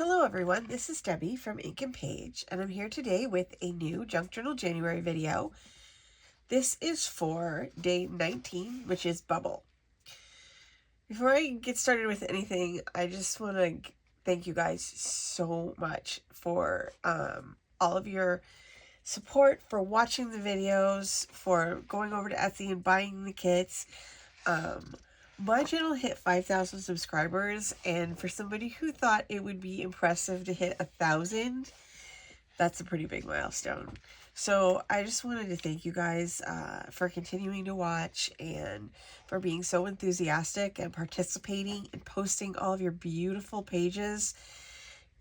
Hello everyone, this is Debbie from Ink and Page, and I'm here today with a new Junk Journal January video. This is for day 19, which is Bubble. Before I get started with anything, I just want to thank you guys so much for all of your support, for watching the videos, for going over to Etsy and buying the kits. My channel hit 5,000 subscribers, and for somebody who thought it would be impressive to hit 1,000, that's a pretty big milestone. So I just wanted to thank you guys for continuing to watch and for being so enthusiastic and participating and posting all of your beautiful pages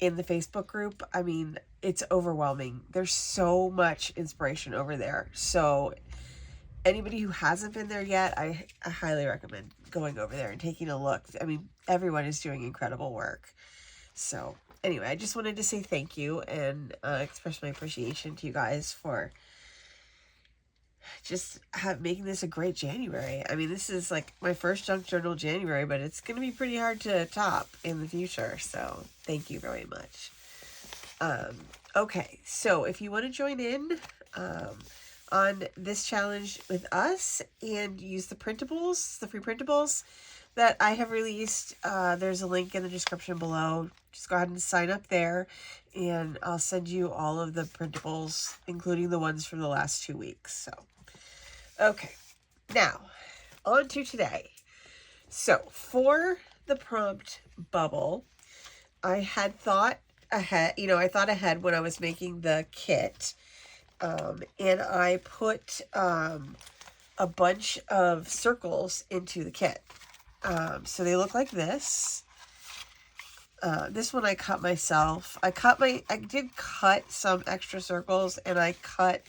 in the Facebook group. I mean, it's overwhelming. There's so much inspiration over there. So anybody who hasn't been there yet, I highly recommend going over there and taking a look. I mean, everyone is doing incredible work. So anyway, I just wanted to say thank you and express my appreciation to you guys for just making this a great January. I mean, this is like my first Junk Journal January, but it's going to be pretty hard to top in the future. So thank you very much. Okay, so if you want to join in on this challenge with us and use the printables, the free printables that I have released, there's a link in the description below. Just go ahead and sign up there, and I'll send you all of the printables, including the ones from the last 2 weeks. So, okay, now on to today. So for the prompt Bubble, I had thought ahead, I thought ahead when I was making the kit. And I put a bunch of circles into the kit. So they look like this. This one I cut myself. I did cut some extra circles, and I cut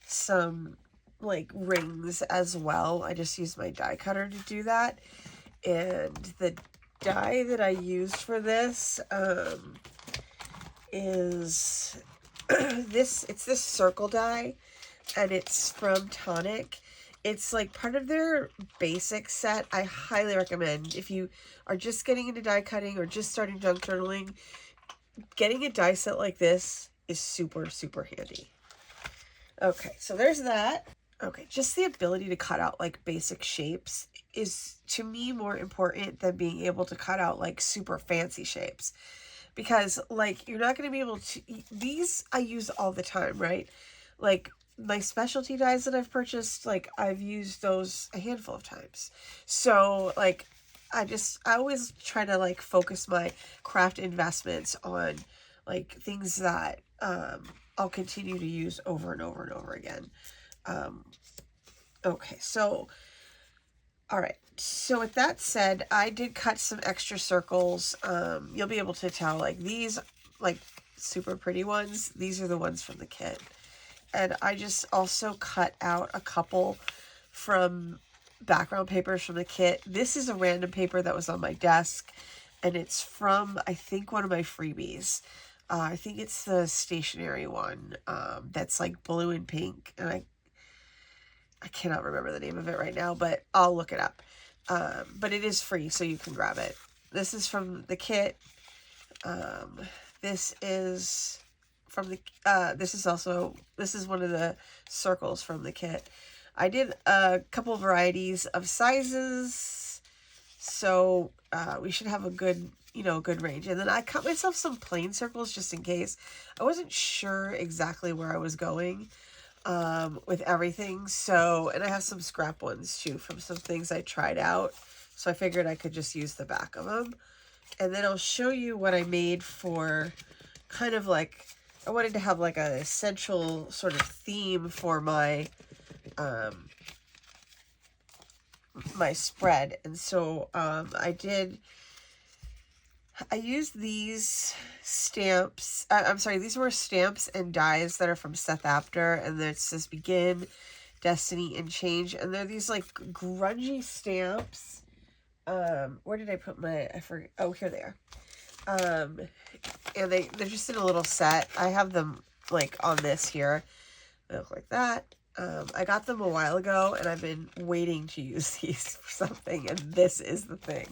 some like rings as well. I just used my die cutter to do that. And the die that I used for this is it's this circle die, and it's from Tonic. It's like part of their basic set. I highly recommend, if you are just getting into die cutting or just starting junk journaling, getting a die set like this is super, super handy. Okay, so there's that. Okay, just the ability to cut out like basic shapes is to me more important than being able to cut out like super fancy shapes. Because, like, you're not going to be able to... These I use all the time, right? Like, my specialty dies that I've purchased, like, I've used those a handful of times. So, like, I always try to, like, focus my craft investments on, like, things that I'll continue to use over and over and over again. Okay, so... Alright, so with that said, I did cut some extra circles. You'll be able to tell, like, these, like, super pretty ones, these are the ones from the kit. And I just also cut out a couple from background papers from the kit. This is a random paper that was on my desk, and it's from, I think, one of my freebies. I think it's the stationery one that's, like, blue and pink, and I cannot remember the name of it right now, but I'll look it up. But it is free, so you can grab it. This is from the kit. This is from the, this is one of the circles from the kit. I did a couple varieties of sizes, so we should have a good, good range. And then I cut myself some plain circles just in case. I wasn't sure exactly where I was going with everything. So, and I have some scrap ones too from some things I tried out. So I figured I could just use the back of them. And then I'll show you what I made for kind of like, I wanted to have like a central sort of theme for my, my spread. And so, I used these stamps. I'm sorry, these were stamps and dies that are from Seth Apter, and it says Begin, Destiny, and Change. And they're these like grungy stamps. Where did I put my? I forget. Oh, here they are. And they're just in a little set. I have them like on this here. They look like that. I got them a while ago, and I've been waiting to use these for something, and this is the thing.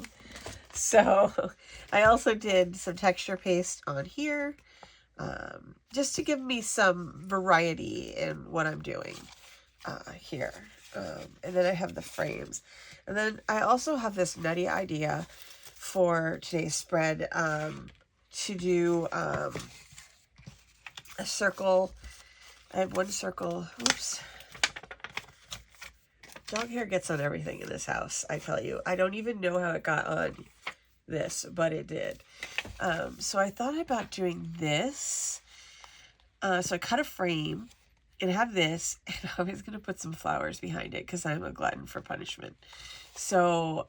So I also did some texture paste on here, just to give me some variety in what I'm doing here. And then I have the frames. And then I also have this nutty idea for today's spread, to do a circle. I have one circle. Oops. Dog hair gets on everything in this house, I tell you. I don't even know how it got on this, but it did. So I thought about doing this. So I cut a frame and have this, and I was going to put some flowers behind it because I'm a glutton for punishment. So,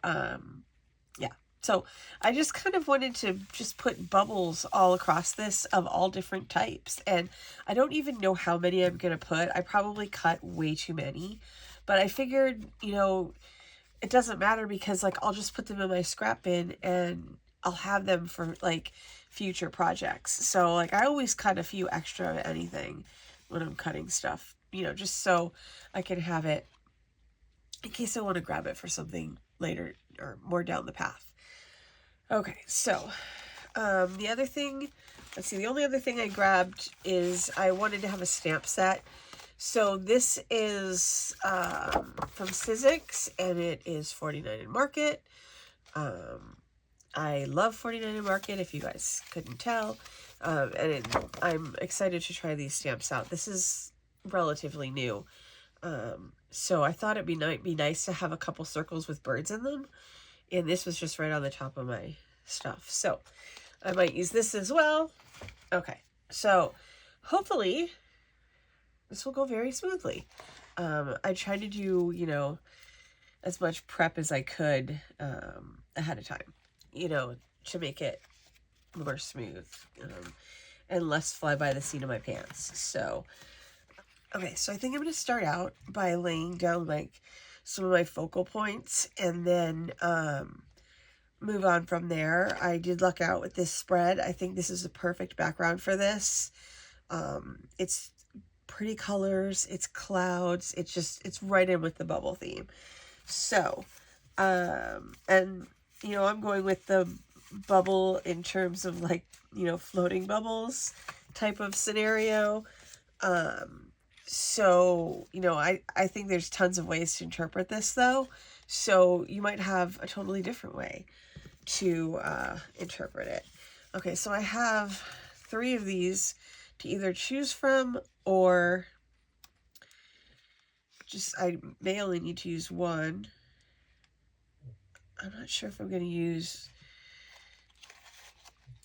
yeah. So I just kind of wanted to just put bubbles all across this of all different types. And I don't even know how many I'm going to put. I probably cut way too many. But I figured, you know, it doesn't matter because, like, I'll just put them in my scrap bin and I'll have them for, like, future projects. So, like, I always cut a few extra of anything when I'm cutting stuff, you know, just so I can have it in case I want to grab it for something later or more down the path. Okay, so the other thing, let's see, the only other thing I grabbed is I wanted to have a stamp set. So this is from Sizzix, and it is $49 in Market. I love $49 in Market, if you guys couldn't tell. I'm excited to try these stamps out. This is relatively new. So I thought might be nice to have a couple circles with birds in them. And this was just right on the top of my stuff. So I might use this as well. Okay, so hopefully this will go very smoothly. I tried to do, you know, as much prep as I could ahead of time, you know, to make it more smooth and less fly by the seat of my pants. So, okay, so I think I'm going to start out by laying down, like, some of my focal points and then move on from there. I did luck out with this spread. I think this is the perfect background for this. It's pretty colors, it's clouds, it's right in with the bubble theme. So, and, you know, I'm going with the bubble in terms of, like, you know, floating bubbles type of scenario. So, you know, I think there's tons of ways to interpret this, though. So you might have a totally different way to interpret it. Okay, so I have 3 of these to either choose from, or just, I may only need to use one. I'm not sure if I'm going to use,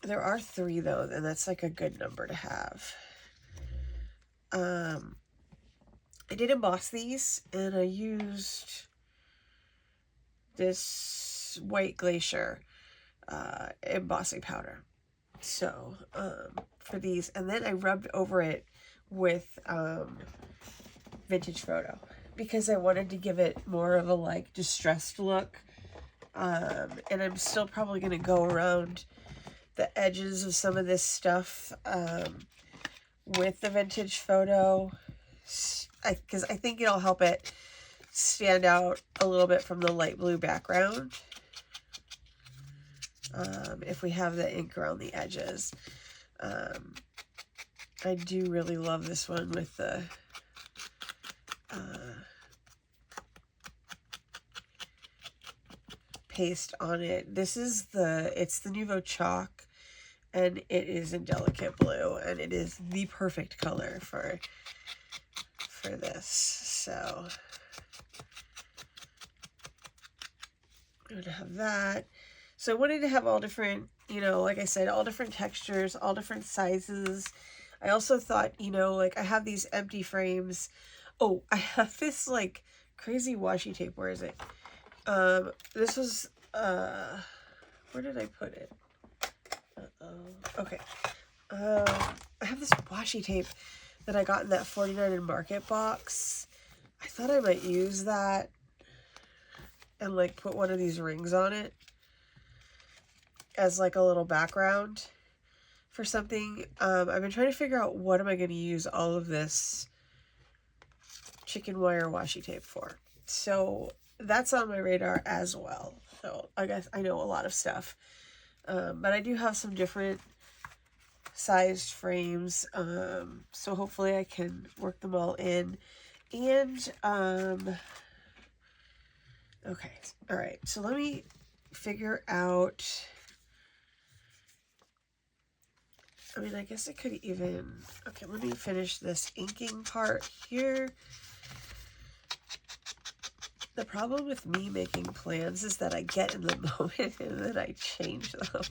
there are 3 though, and that's like a good number to have. I did emboss these, and I used this white glacier embossing powder. So, for these, and then I rubbed over it with vintage photo because I wanted to give it more of a, like, distressed look. And I'm still probably going to go around the edges of some of this stuff with the vintage photo, because I think it'll help it stand out a little bit from the light blue background. If we have the ink around the edges. I do really love this one with the paste on it. This is it's the Nouveau Chalk, and it is in delicate blue, and it is the perfect color for this. So I'm going to have that. So I wanted to have all different, you know, like I said, all different textures, all different sizes. I also thought, you know, like, I have these empty frames. Oh, I have this, like, crazy washi tape. Where is it? This was, where did I put it? Okay. I have this washi tape that I got in that $49 in Market box. I thought I might use that and, like, put one of these rings on it as, like, a little background for something. I've been trying to figure out what am I going to use all of this chicken wire washi tape for. So that's on my radar as well. So I guess I know a lot of stuff. But I do have some different sized frames. So hopefully I can work them all in. And, okay. All right. So let me figure out, I mean, I guess I could even, okay, let me finish this inking part here. The problem with me making plans is that I get in the moment and then I change them.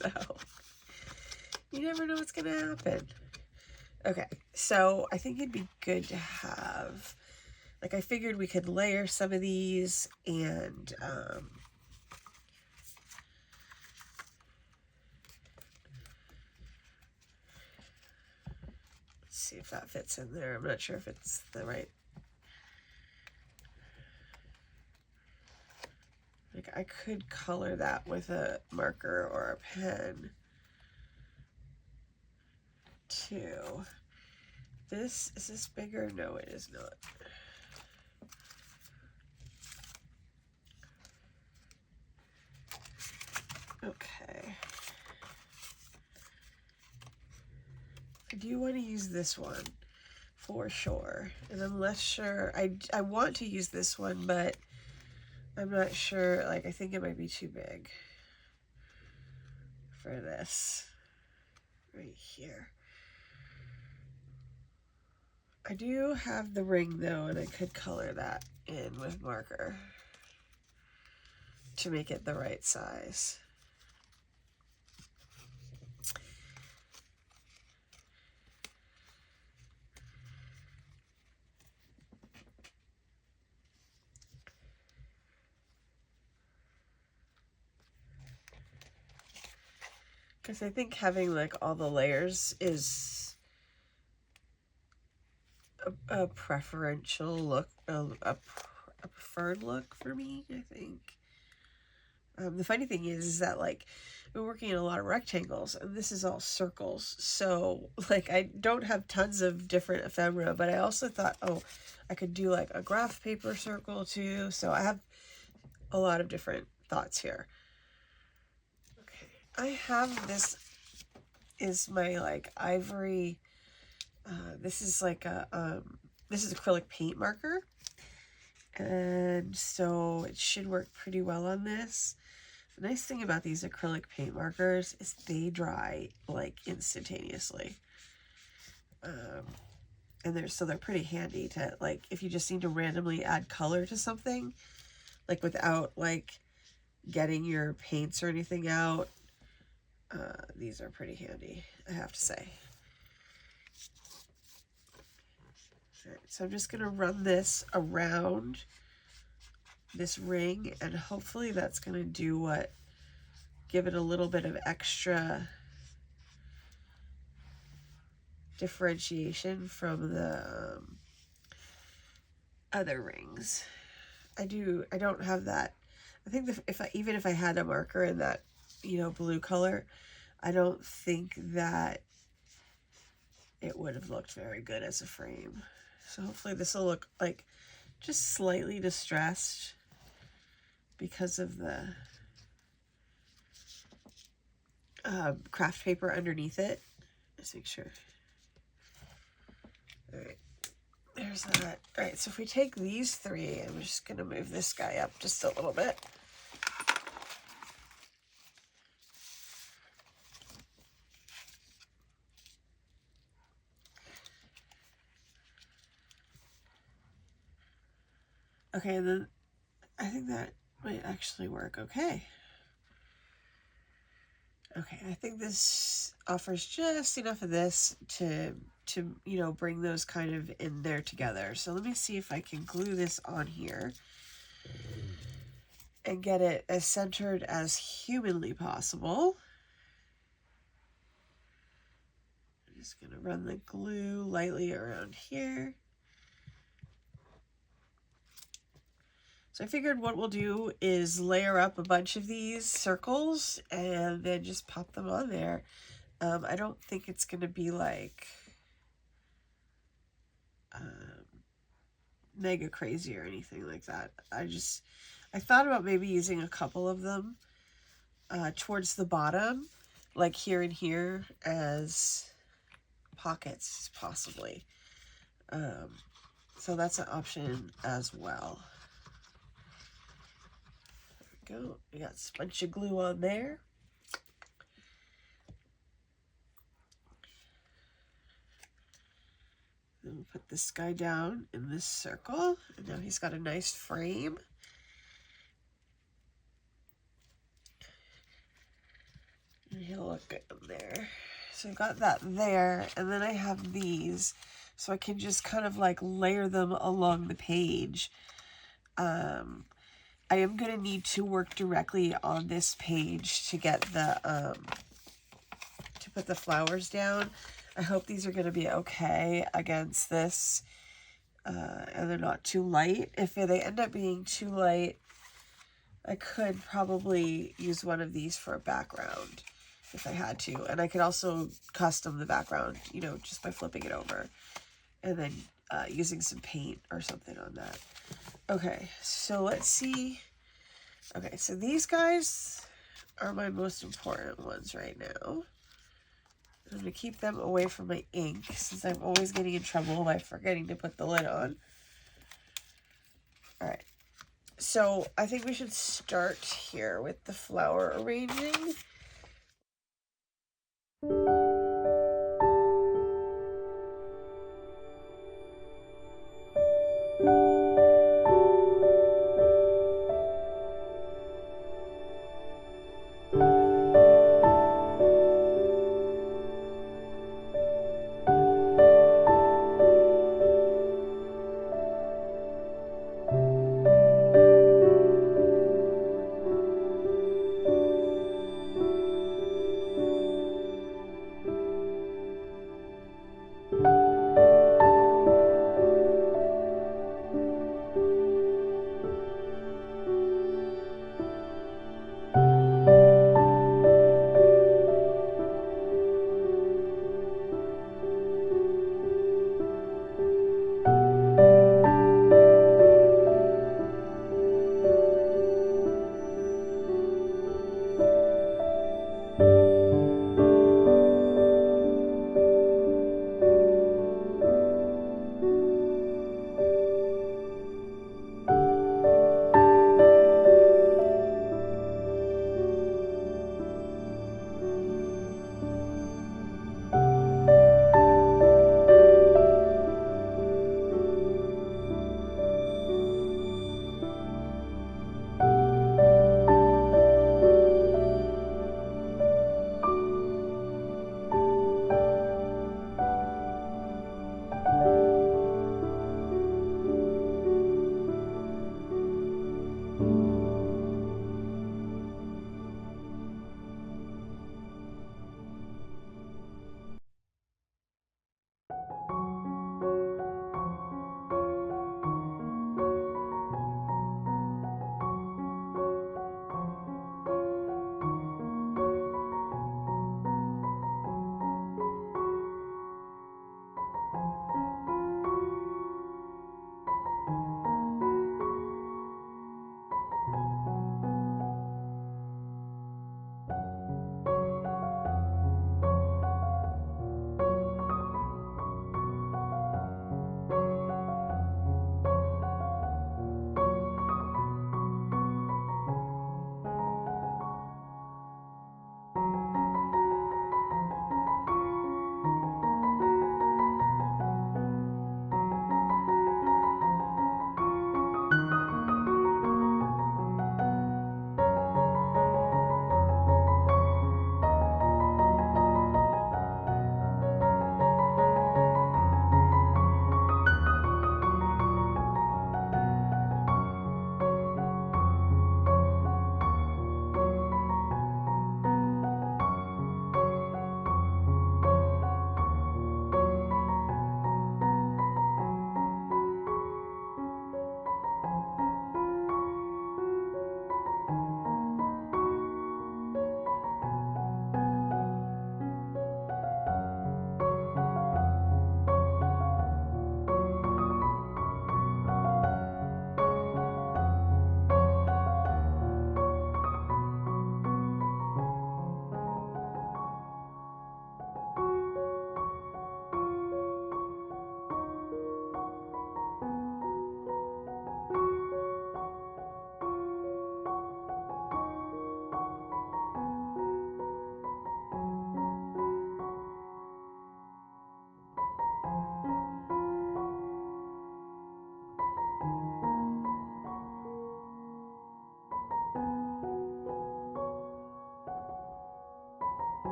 So you never know what's going to happen. Okay, so I think it'd be good to have, like, I figured we could layer some of these and, let's see if that fits in there. I'm not sure if it's the right, like, I could color that with a marker or a pen too. Is this bigger? No, it is not. Okay. I do want to use this one for sure. And I'm less sure. I want to use this one, but I'm not sure. Like, I think it might be too big for this right here. I do have the ring though, and I could color that in with marker to make it the right size. Because I think having like all the layers is a preferential look, a preferred look for me, I think. The funny thing is that, like, we're working in a lot of rectangles and this is all circles, so like I don't have tons of different ephemera, but I also thought, oh, I could do like a graph paper circle too, so I have a lot of different thoughts here. Okay, I have this is my like ivory, this is like a this is acrylic paint marker, and so it should work pretty well on this. The nice thing about these acrylic paint markers is they dry like instantaneously. And they're pretty handy to, like, if you just need to randomly add color to something, like without like getting your paints or anything out. These are pretty handy, I have to say. All right, so I'm just gonna run this around this ring, and hopefully that's gonna do what, give it a little bit of extra differentiation from the other rings. I don't have that. I think even if I had a marker in that, you know, blue color, I don't think that it would have looked very good as a frame. So hopefully this will look like just slightly distressed because of the craft paper underneath it. Just make sure. All right, there's that. All right, so if we take these three, I'm just gonna move this guy up just a little bit. Okay, and then I think that might actually work okay. Okay, I think this offers just enough of this to you know, bring those kind of in there together. So let me see if I can glue this on here and get it as centered as humanly possible. I'm just gonna run the glue lightly around here. So I figured what we'll do is layer up a bunch of these circles and then just pop them on there. I don't think it's going to be like mega crazy or anything like that. I thought about maybe using a couple of them towards the bottom, like here and here, as pockets, possibly. So that's an option as well. There we go. We got a bunch of glue on there. Then we'll put this guy down in this circle, and now he's got a nice frame. And he'll look good in there. So I've got that there, and then I have these, so I can just kind of like layer them along the page. I am going to need to work directly on this page to get the, to put the flowers down. I hope these are going to be okay against this, and they're not too light. If they end up being too light, I could probably use one of these for a background if I had to. And I could also custom the background, you know, just by flipping it over and then using some paint or something on that. Okay, so let's see. Okay, so these guys are my most important ones right now. I'm going to keep them away from my ink since I'm always getting in trouble by forgetting to put the lid on. All right, so I think we should start here with the flower arranging.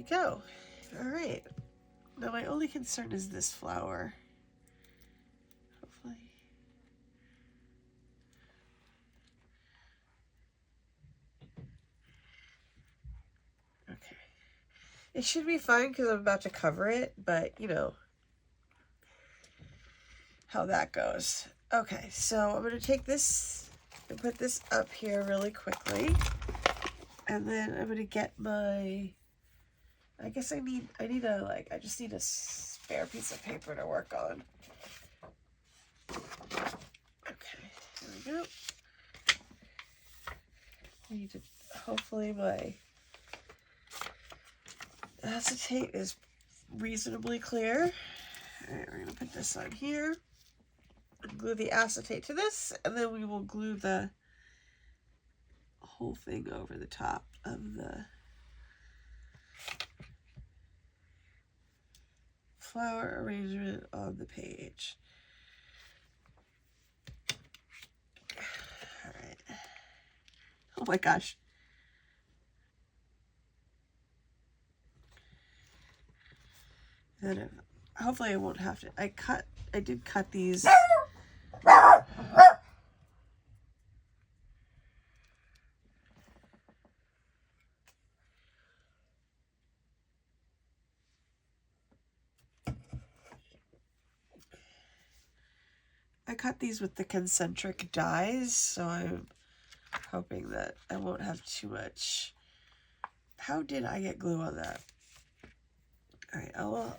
go. All right. Now my only concern is this flower. Hopefully. Okay. It should be fine because I'm about to cover it, but you know how that goes. Okay, so I'm going to take this and put this up here really quickly. And then I'm going to get my, I guess I just need a spare piece of paper to work on. Okay, here we go. I need to, hopefully my acetate is reasonably clear. All right, we're going to put this on here. Glue the acetate to this, and then we will glue the whole thing over the top of the flower arrangement on the page. All right. Oh my gosh. Then hopefully I won't have to. I did cut these. I cut these with the concentric dies, so I'm hoping that I won't have too much. How did I get glue on that? All right, I'll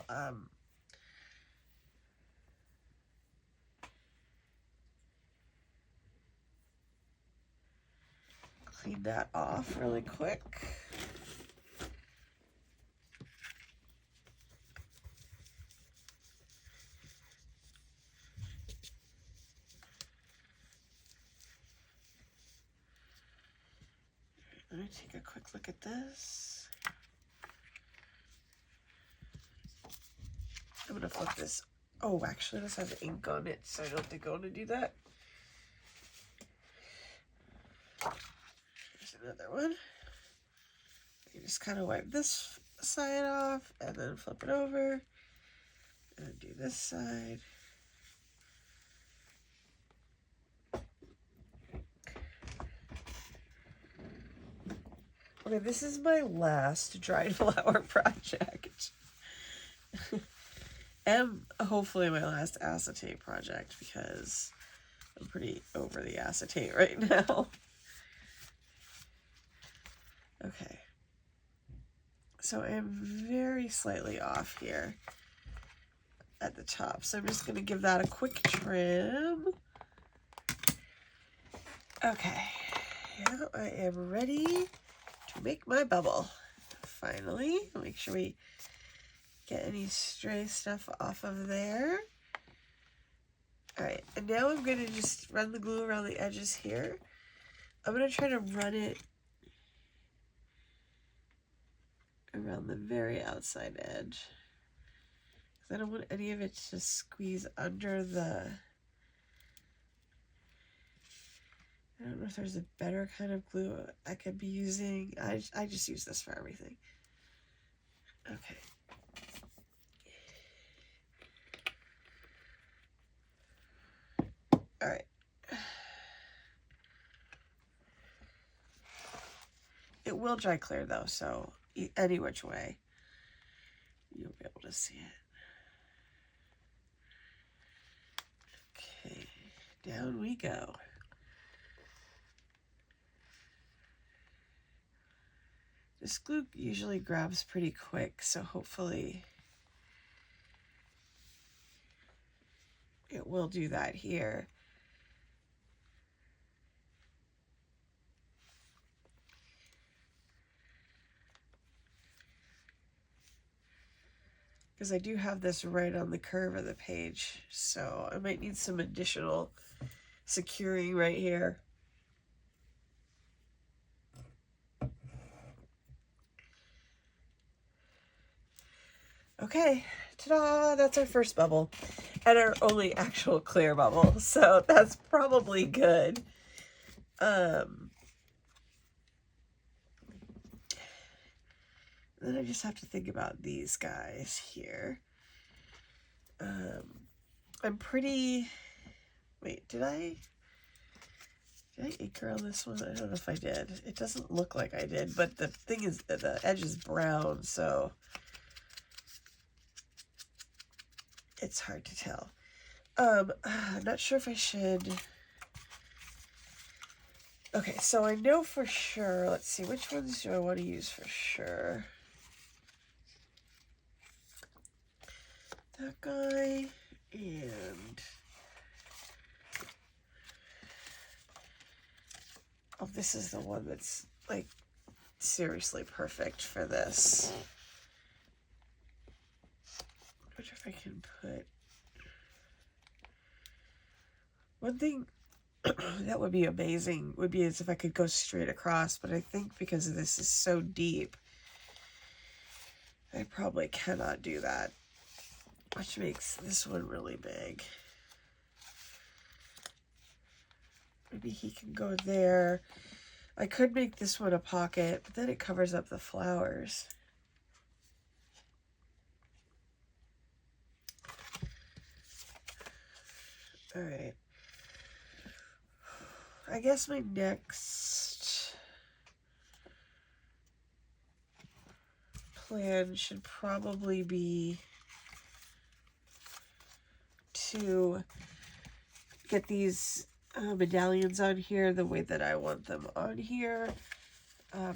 clean that off really quick. Let me take a quick look at this. I'm gonna flip this. Oh, actually, this has ink on it, so I don't think I want to do that. Here's another one. You just kind of wipe this side off and then flip it over and do this side. Okay, this is my last dried flower project. And hopefully my last acetate project, because I'm pretty over the acetate right now. Okay. So I'm very slightly off here at the top. So I'm just going to give that a quick trim. Okay. Now I am ready to make my bubble. Finally, make sure we get any stray stuff off of there. All right, and now I'm going to just run the glue around the edges here. I'm going to try to run it around the very outside edge, because I don't want any of it to squeeze under the... I don't know if there's a better kind of glue I could be using. I just use this for everything. Okay. All right. It will dry clear though, so any which way, you'll be able to see it. Okay, down we go. This glue usually grabs pretty quick, so hopefully it will do that here. Because I do have this right on the curve of the page, so I might need some additional securing right here. Okay, ta-da, that's our first bubble, and our only actual clear bubble, so that's probably good. Then then I just have to think about these guys here. I'm pretty... Wait, did I ink around this one? I don't know if I did. It doesn't look like I did, but the thing is that the edge is brown, so it's hard to tell. I'm not sure if I should... Okay, so I know for sure, let's see, which ones do I want to use for sure? That guy, and... Oh, this is the one that's, like, seriously perfect for this. I wonder if I can put... One thing that would be amazing would be as if I could go straight across, but I think because this is so deep, I probably cannot do that, which makes this one really big. Maybe he can go there. I could make this one a pocket, but then it covers up the flowers. All right. I guess my next plan should probably be to get these medallions on here the way that I want them on here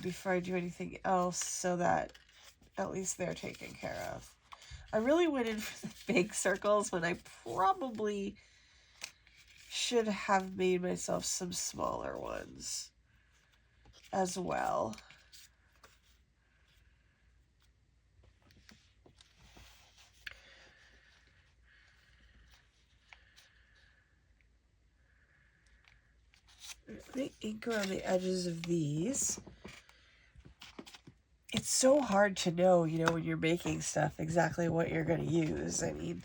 before I do anything else, so that at least they're taken care of. I really went in for the big circles when I probably should have made myself some smaller ones as well. Let me ink around the edges of these. It's so hard to know, you know, when you're making stuff, exactly what you're going to use. I mean,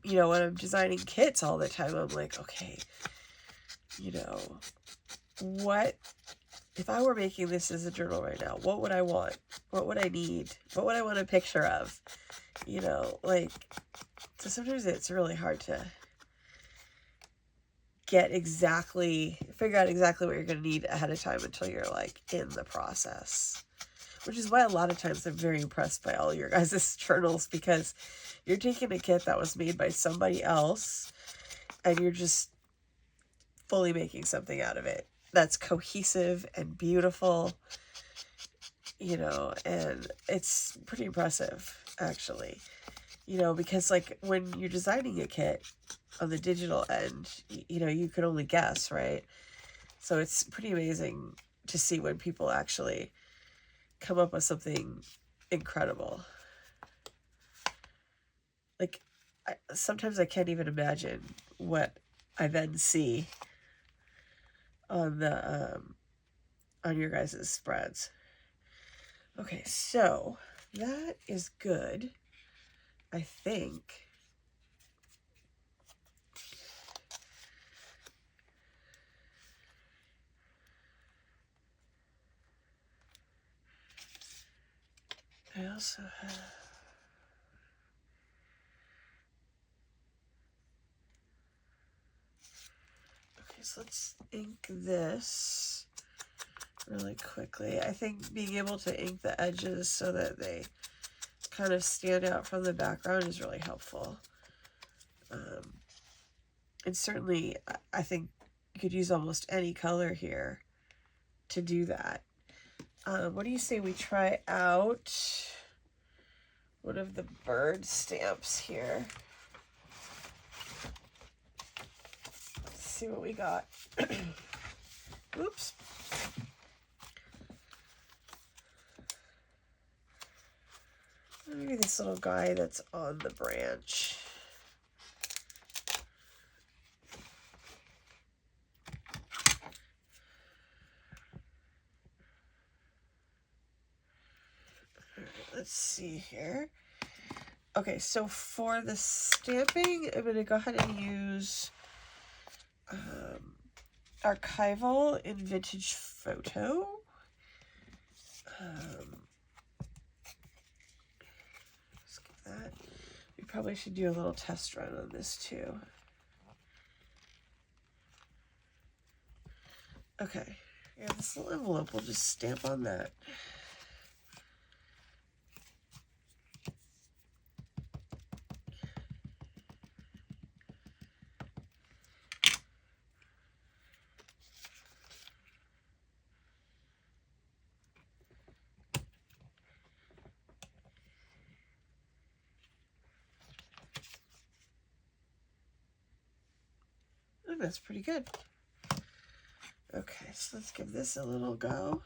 you know, when I'm designing kits all the time, I'm like, okay, you know, what, if I were making this as a journal right now, what would I want? What would I need? What would I want a picture of? You know, like, so sometimes it's really hard to figure out exactly what you're going to need ahead of time until you're, like, in the process. Which is why a lot of times I'm very impressed by all your guys' journals, because you're taking a kit that was made by somebody else and you're just fully making something out of it that's cohesive and beautiful, you know, and it's pretty impressive, actually. You know, because, like, when you're designing a kit on the digital end, you know, you can only guess, right? So it's pretty amazing to see when people actually come up with something incredible. Like, sometimes I can't even imagine what I then see on the on your guys' spreads. Okay, so that is good, I think. I also have... Okay, so let's ink this really quickly. I think being able to ink the edges so that they kind of stand out from the background is really helpful. And certainly, I think you could use almost any color here to do that. What do you say we try out one of the bird stamps here? Let's see what we got. Oops. Maybe this little guy that's on the branch. Let's see here. Okay, so for the stamping, I'm going to go ahead and use Archival in Vintage Photo. Skip that. We probably should do a little test run on this too. Okay, yeah, this little envelope, we'll just stamp on that. Oh, that's pretty good. Okay, so let's give this a little go.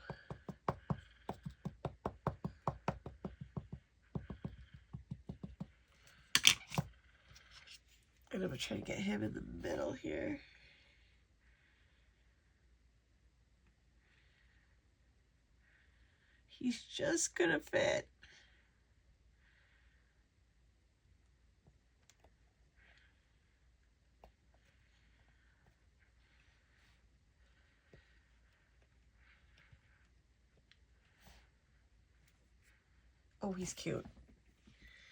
And I'm going to try to get him in the middle here. He's just going to fit. Oh, he's cute.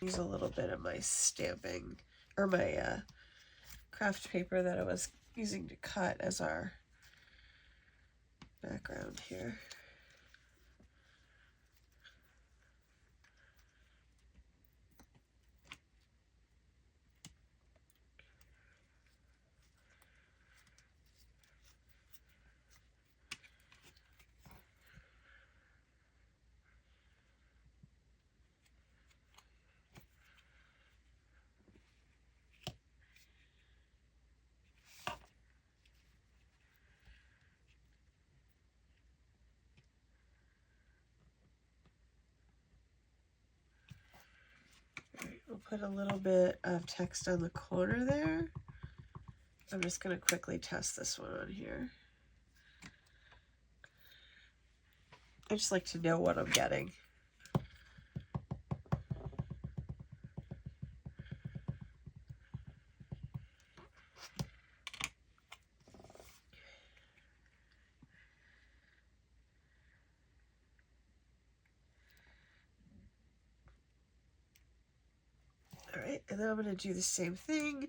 Use a little bit of my stamping, or my craft paper that I was using to cut as our background here. We'll put a little bit of text on the corner there. I'm just going to quickly test this one on here. I just like to know what I'm getting. All right, and then I'm going to do the same thing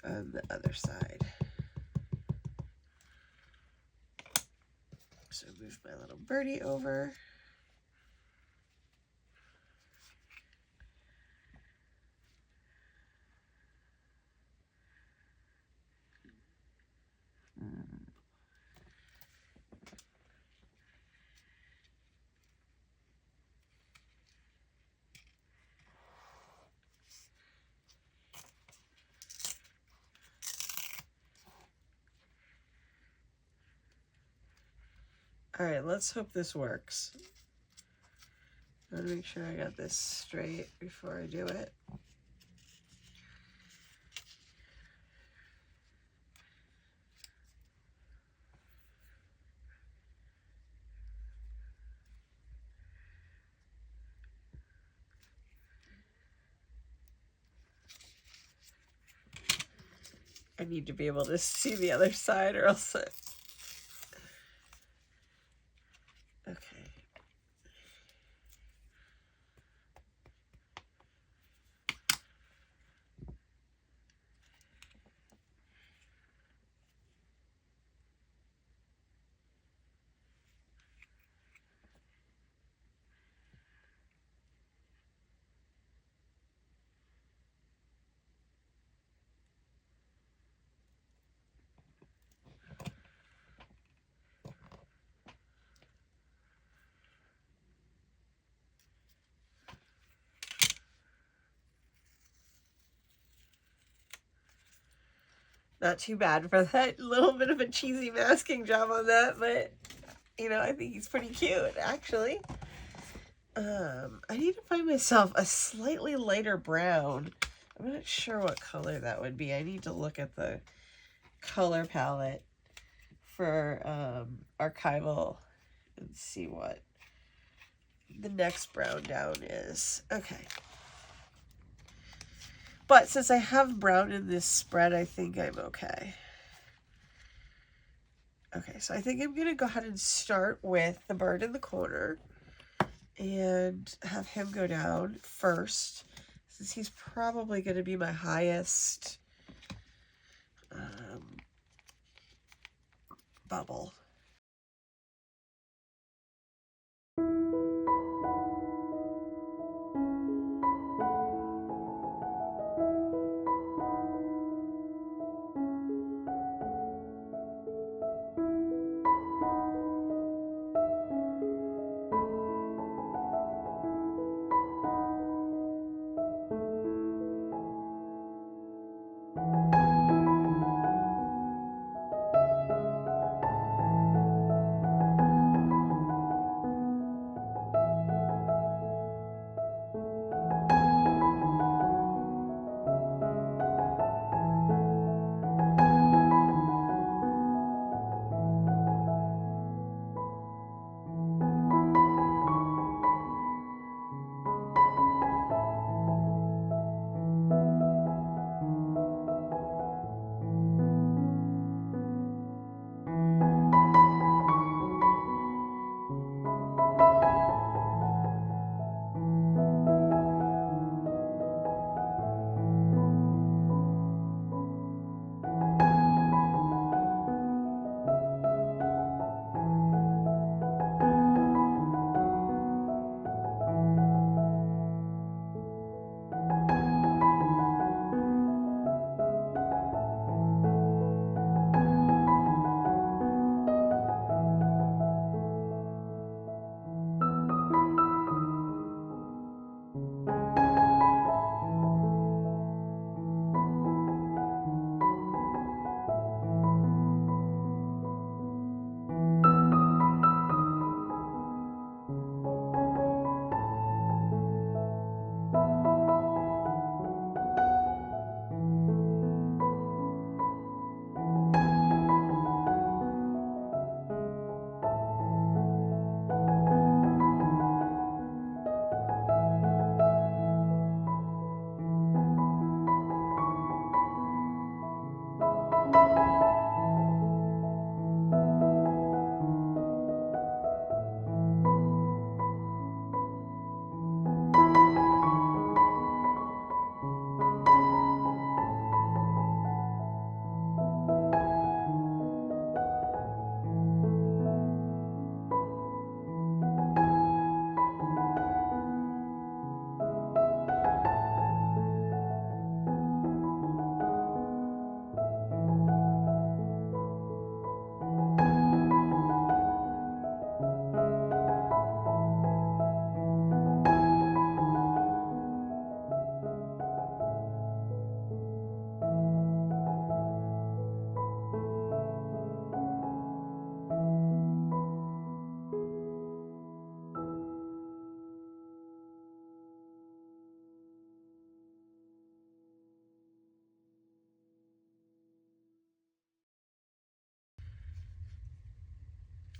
on the other side. So move my little birdie over. All right, let's hope this works. I want to make sure I got this straight before I do it. I need to be able to see the other side or else it... Okay. Not too bad for that little bit of a cheesy masking job on that, but, you know, I think he's pretty cute, actually. I need to find myself a slightly lighter brown. I'm not sure what color that would be. I need to look at the color palette for archival and see what the next brown down is. Okay. But since I have brown in this spread, I think I'm okay. Okay, so I think I'm going to go ahead and start with the bird in the corner. and have him go down first, since he's probably going to be my highest bubble.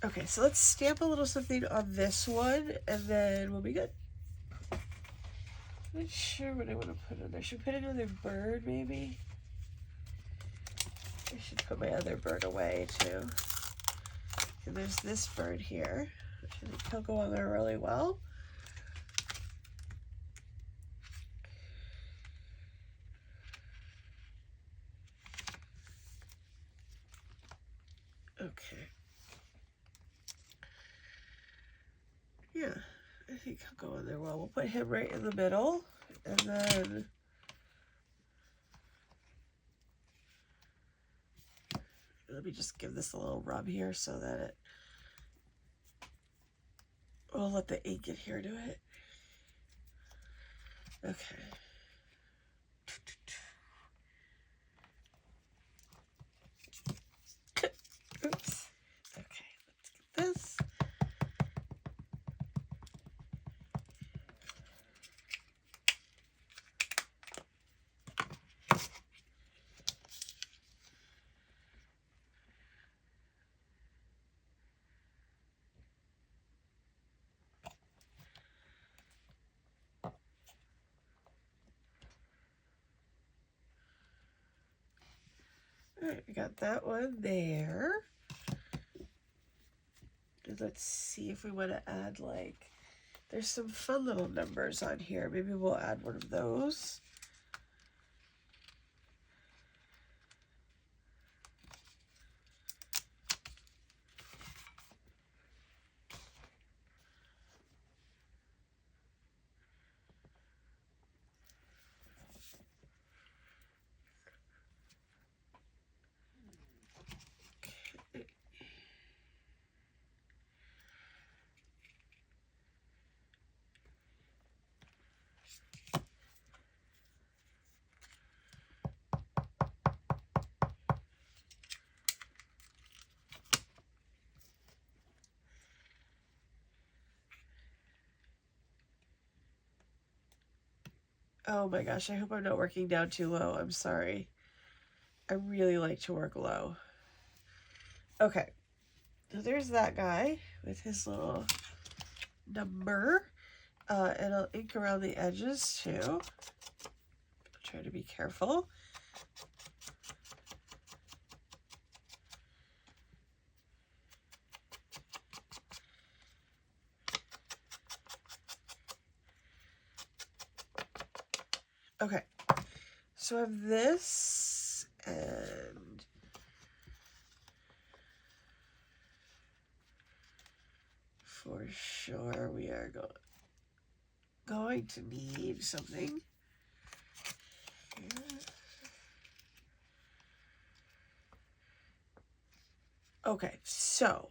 Okay, so let's stamp a little something on this one, and then we'll be good. I'm not sure what I want to put in there. Should I put another bird, maybe? I should put my other bird away, too. And there's this bird here. I think he'll go on there really well. Okay. Yeah, I think he'll go in there well. We'll put him right in the middle, and then let me just give this a little rub here so that it will let the ink adhere to it. Okay. Oops. Okay, let's get this. All right, we got that one there. And let's see if we want to add like There's some fun little numbers on here. Maybe we'll add one of those. Oh my gosh, I hope I'm not working down too low. I'm sorry. I really like to work low. Okay, so there's that guy with his little number. And I'll ink around the edges too. I'll try to be careful. Okay, so I have this, and for sure we are going to need something. Okay, so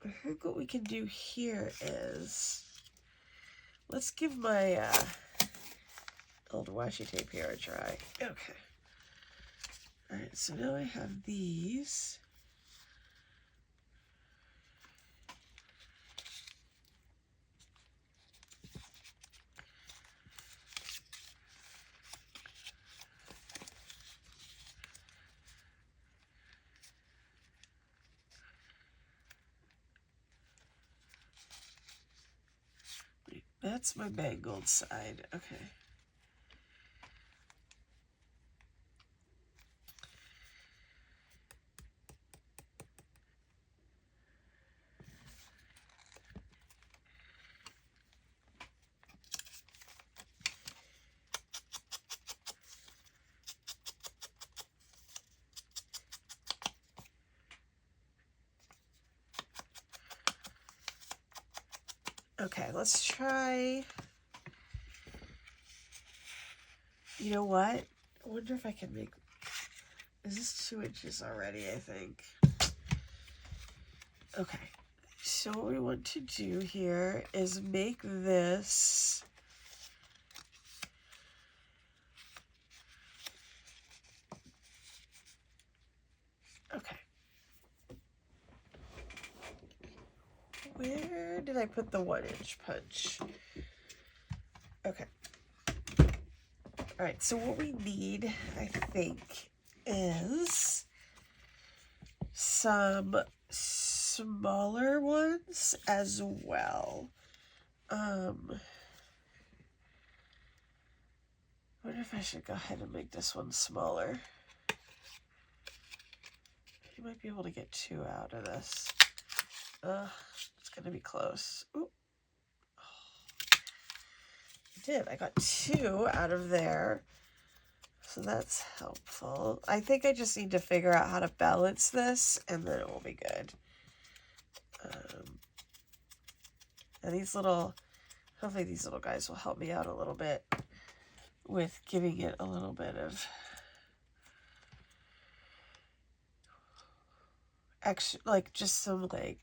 I think what we can do here is, let's give my old washi tape here a try. Okay. All right, so now I have these. Wait, that's my mangled side. Okay. Okay, let's try. You know what? I wonder if I can make. Is this 2 inches already? I think. Okay, so what we want to do here is make this okay. Where did I put the 1-inch punch? Okay. All right, so what we need, I think, is some smaller ones as well. I wonder if I should go ahead and make this one smaller. You might be able to get 2 out of this. It's gonna be close. Ooh. I did. I got 2 out of there. So that's helpful. I think I just need to figure out how to balance this, and then it will be good. And these little, hopefully these little guys will help me out a little bit with giving it a little bit of extra, like just some like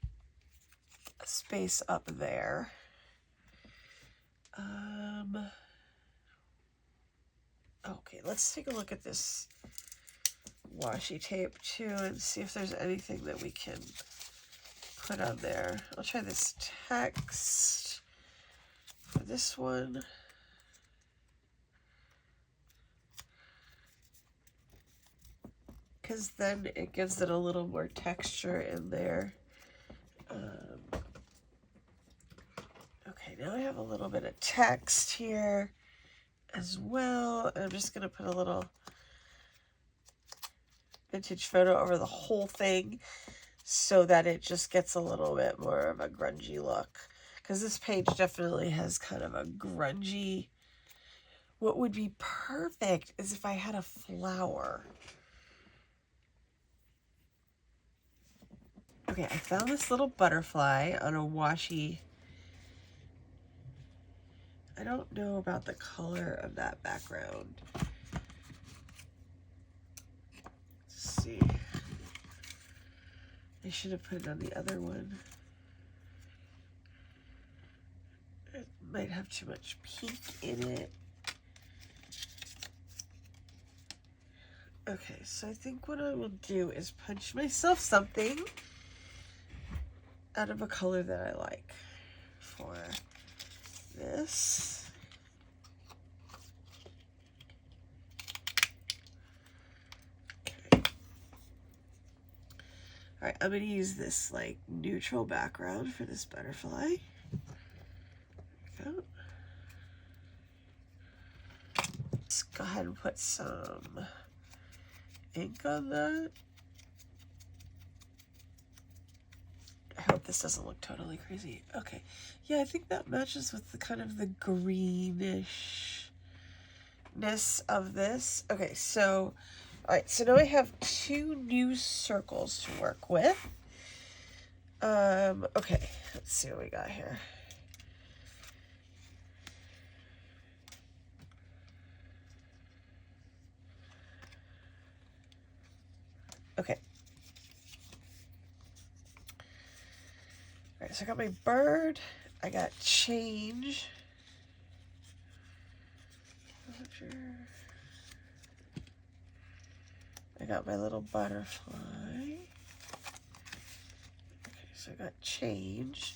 space up there. Okay, let's take a look at this washi tape too and see if there's anything that we can put on there. I'll try this text for this one. Because then it gives it a little more texture in there. Okay, now I have a little bit of text here as well. And I'm just going to put a little vintage photo over the whole thing so that it just gets a little bit more of a grungy look. because this page definitely has kind of a grungy. What would be perfect is if I had a flower. Okay, I found this little butterfly on a washi. I don't know about the color of that background. Let's see. I should have put it on the other one. It might have too much pink in it. Okay, so I think what I will do is punch myself something out of a color that I like for this. Okay. All right, I'm gonna use this like neutral background for this butterfly. There we go. Let's go ahead and put some ink on that. I hope this doesn't look totally crazy. Okay, yeah, I think that matches with the kind of the greenish of this. Okay, so all right, so now I have 2 new circles to work with. Okay, let's see what we got here. Okay. All right, so I got my bird, I got change. I got my little butterfly. Okay, so I got change.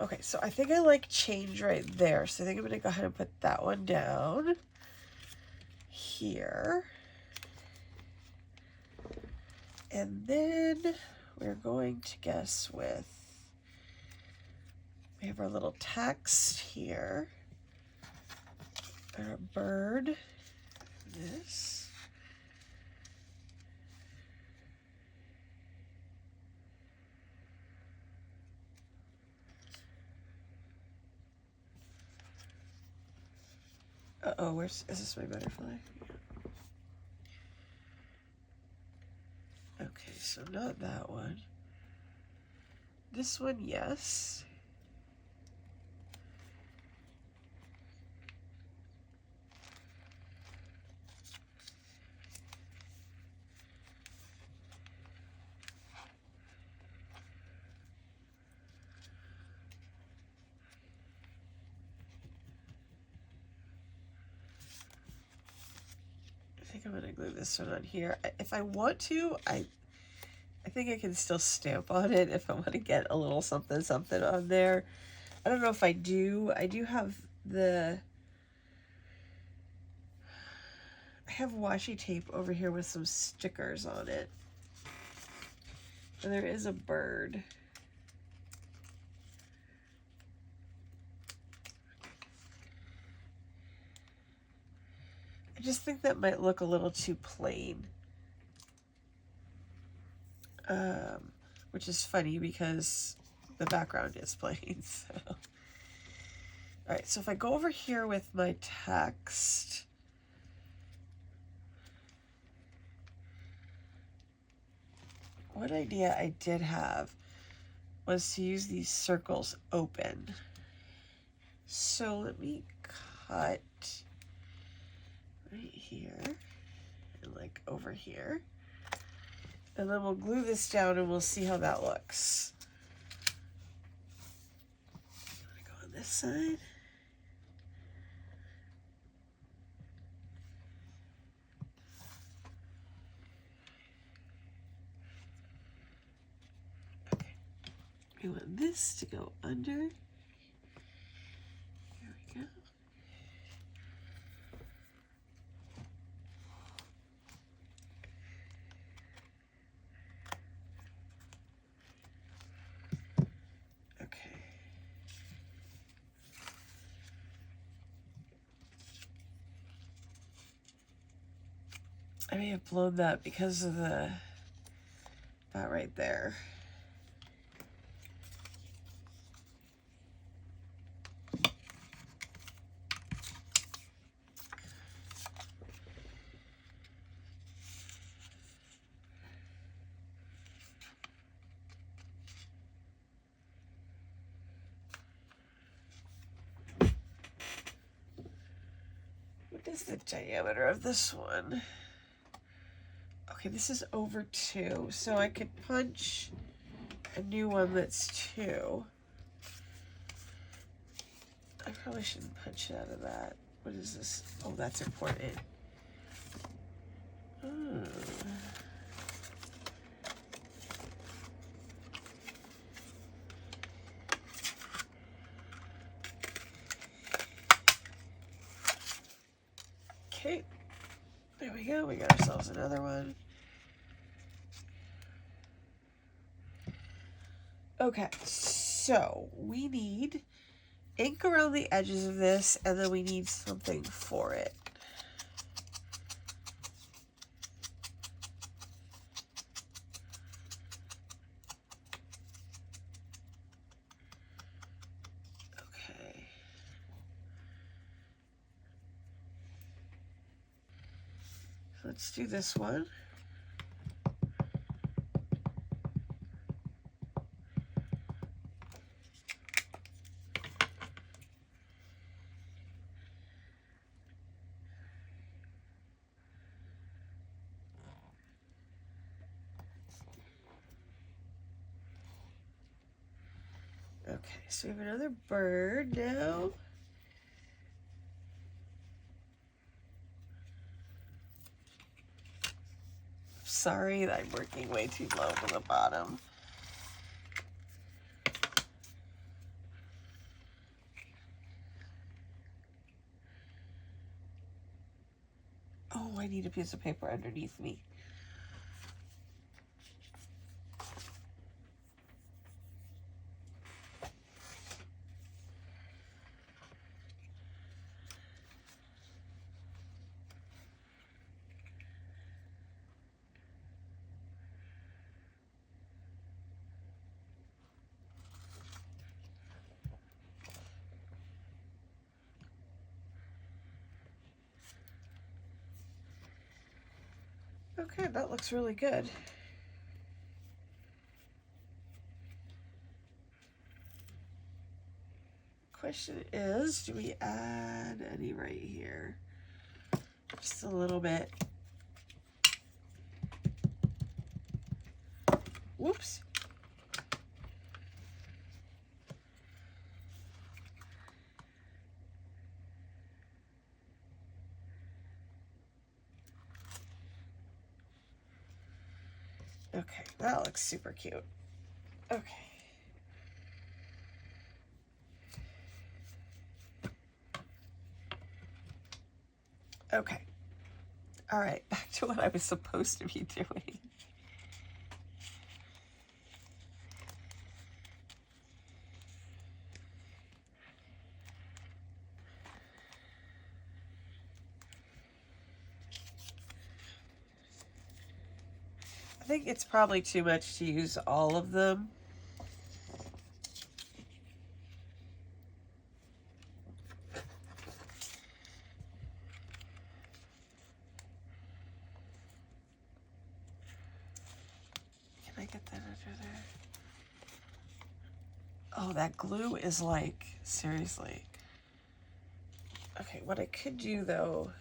Okay, so I think I like change right there. So I think I'm gonna go ahead and put that one down here. And then we're going to guess with, we have our little text here, our bird, this. Uh-oh, is this my butterfly? Okay, so not that one. This one, yes. I think I'm gonna glue this one on here. If I want to, I think I can still stamp on it if I want to get a little something something on there. I don't know if I do. I do have the, I have washi tape over here with some stickers on it. And there is a bird. I just think that might look a little too plain. Which is funny because the background is plain. So. All right, so if I go over here with my text, one idea I did have was to use these circles open. So let me cut right here and like over here. And then we'll glue this down and we'll see how that looks. I'm gonna go on this side. Okay. We want this to go under. There we go. I may have blown that because of the, about right there. What is the diameter of this one? Okay, this is over 2, so I could punch a new one that's 2. I probably shouldn't punch it out of that. What is this? Oh, that's important. Okay, there we go. We got ourselves another one. Okay, so we need ink around the edges of this, and then we need something for it. Okay. Let's do this one. Okay, so we have another bird now. Sorry that I'm working way too low to the bottom. Oh, I need a piece of paper underneath me. Okay, that looks really good. Question is, do we add any right here? Just a little bit. Whoops. Okay, that looks super cute. Okay. Okay. All right, back to what I was supposed to be doing. I think it's probably too much to use all of them. Can I get that under there? Oh, that glue is like, seriously. Okay, what I could do though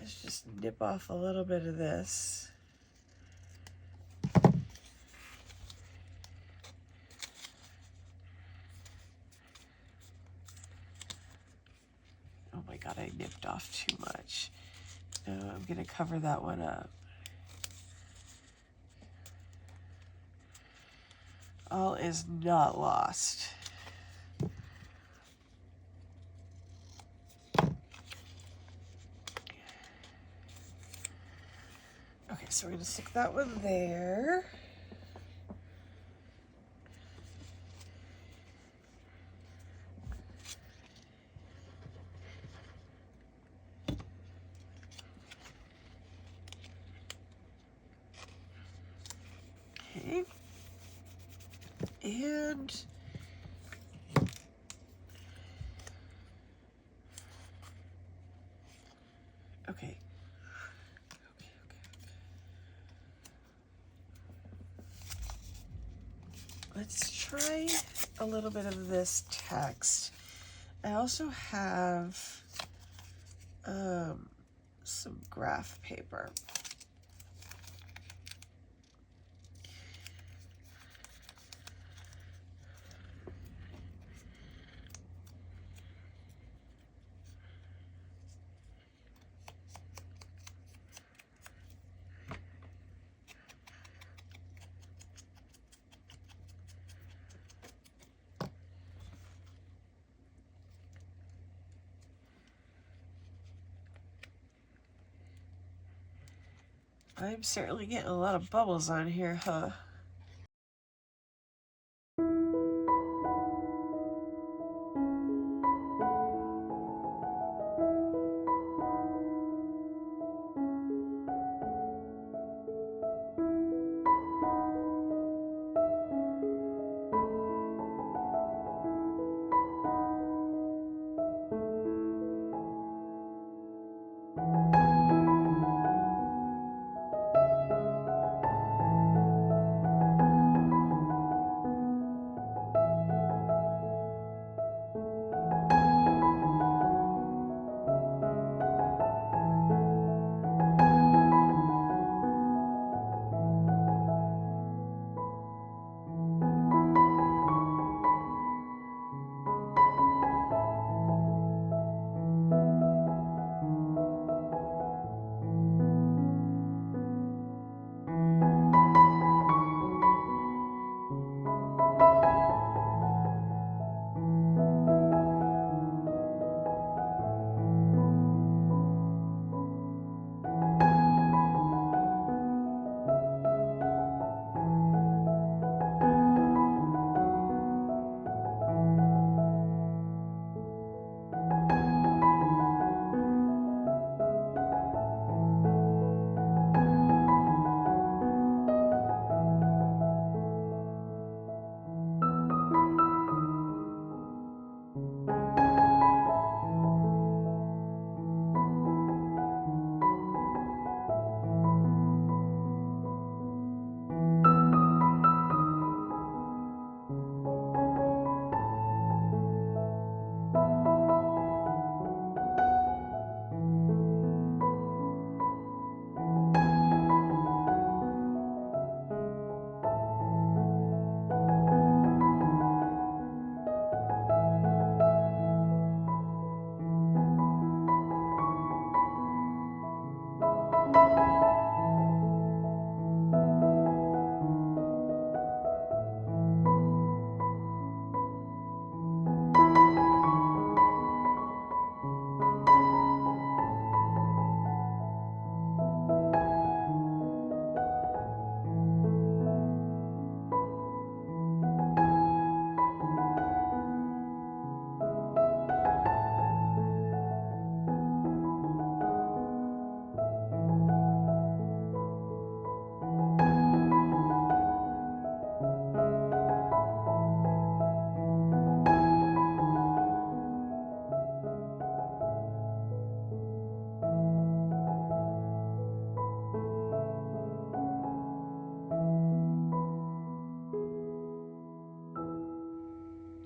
is just nip off a little bit of this. Oh my God, I nipped off too much. No, I'm gonna cover that one up. All is not lost. Okay, so we're gonna stick that one there. Okay. And okay. Let's try a little bit of this text. I also have some graph paper. I'm certainly getting a lot of bubbles on here, huh?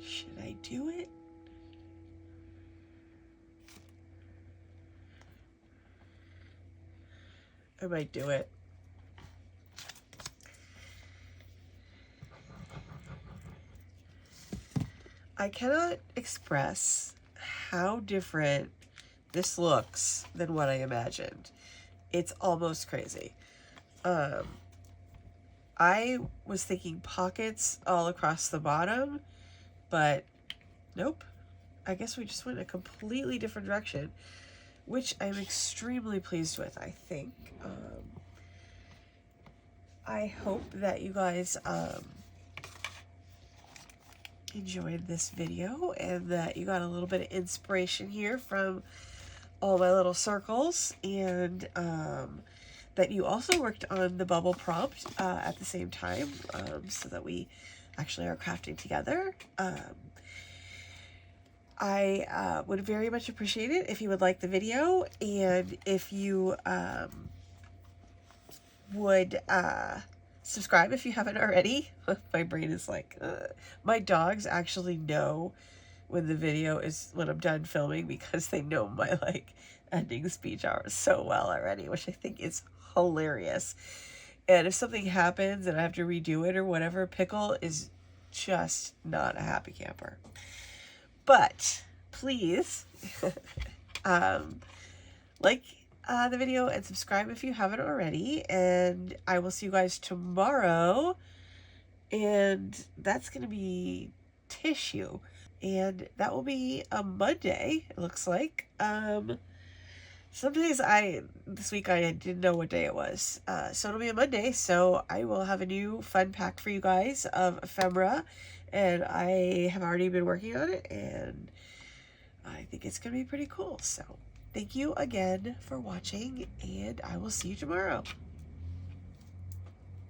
Should I do it? I might do it. I cannot express how different this looks than what I imagined. It's almost crazy. I was thinking pockets all across the bottom, but nope. I guess we just went a completely different direction, which I'm extremely pleased with, I think. I hope that you guys enjoyed this video and that you got a little bit of inspiration here from all my little circles, and that you also worked on the bubble prompt at the same time, so that we actually are crafting together. I would very much appreciate it if you would like the video, and if you would subscribe if you haven't already. My brain is like, my dogs actually know when the video is, when I'm done filming, because they know my like ending speech hours so well already, which I think is hilarious. And if something happens and I have to redo it or whatever, Pickle is just not a happy camper. But please like the video and subscribe if you haven't already, and I will see you guys tomorrow, and that's gonna be tissue, and that will be a Monday, it looks like. Some days this week I didn't know what day it was, so it'll be a Monday, so I will have a new fun pack for you guys of ephemera, and I have already been working on it, and I think it's gonna be pretty cool. So thank you again for watching, and I will see you tomorrow.